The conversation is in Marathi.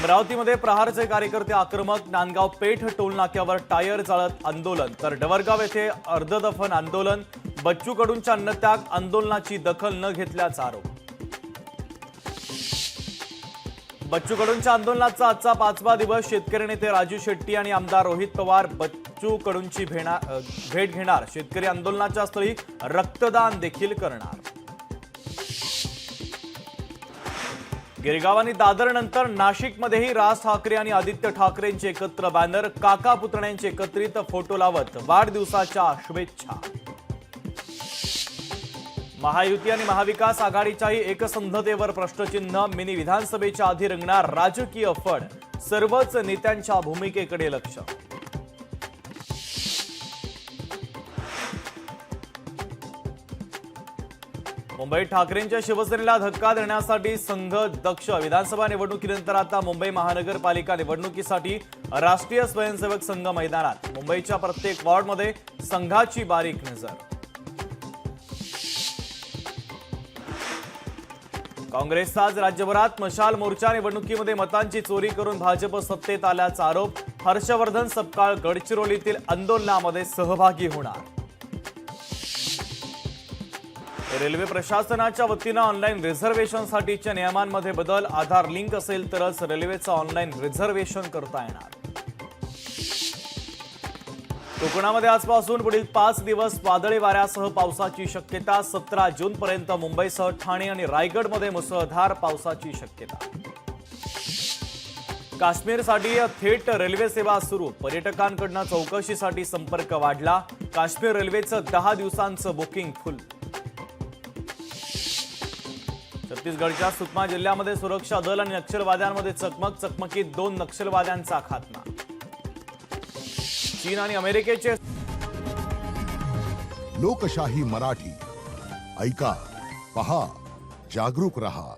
अमरावतीमध्ये प्रहारचे कार्यकर्ते आक्रमक, नांदगाव पेठ टोल नाक्यावर टायर जाळत आंदोलन, तर डवरगाव येथे अर्धदफन आंदोलन, बच्चू कडूंच्या अन्नत्याग आंदोलनाची दखल न घेतल्याचा आरोप। बच्चू कडूंच्या आंदोलनाचा आजचा 5वा दिवस। शेतकरी नेते राजू शेट्टी आणि आमदार रोहित पवार बच्चू कडूंची भेट घेणार। शेतकरी आंदोलनाच्या स्थळी रक्तदान देखील करणार। गिरगाव आणि दादर नंतर नाशिकमध्येही राज ठाकरे आणि आदित्य ठाकरेंचे एकत्र बॅनर, काका पुतण्यांचे एकत्रित फोटो लावत वाढदिवसाच्या शुभेच्छा। महायुती आणि महाविकास आघाडीच्याही एकसंधतेवर प्रश्नचिन्ह, मिनी विधानसभेच्या आधी रंगणार राजकीय फड, सर्वच नेत्यांच्या भूमिकेकडे लक्ष। मुंबईत ठाकरेंच्या शिवसेनेला धक्का देण्यासाठी संघ दक्ष। विधानसभा निवडणुकीनंतर आता मुंबई महानगरपालिका निवडणुकीसाठी राष्ट्रीय स्वयंसेवक संघ मैदानात। मुंबईच्या प्रत्येक वॉर्डमध्ये संघाची बारीक नजर। काँग्रेसचा आज राज्यभरात मशाल मोर्चा। निवडणुकीमध्ये मतांची चोरी करून भाजप सत्तेत आल्याचा आरोप। हर्षवर्धन सपकाळ गडचिरोलीतील आंदोलनामध्ये सहभागी होणार। रेल्वे प्रशासनाच्या वतीनं ऑनलाईन रिझर्वेशनसाठीच्या नियमांमध्ये बदल। आधार लिंक असेल तरच रेल्वेचं ऑनलाईन रिझर्वेशन करता येणार। कोकणामध्ये आजपासून पुढील 5 दिवस वादळी वाऱ्यासह पावसाची शक्यता। 17 जूनपर्यंत मुंबईसह ठाणे आणि रायगडमध्ये मुसळधार पावसाची शक्यता। काश्मीरसाठी थेट रेल्वे सेवा सुरू। पर्यटकांकडून चौकशीसाठी संपर्क वाढला। काश्मीर रेल्वेचं 10 दिवसांचं बुकिंग फुल। छत्तीसगडच्या सुकमा जिल्ह्यामध्ये सुरक्षा दल आणि नक्षलवाद्यांमध्ये चकमकीत 2 नक्षलवाद्यांचा खात्मा। चीन आणि अमेरिकेचे लोकशाही मराठी ऐका, पहा, जागरूक रहा।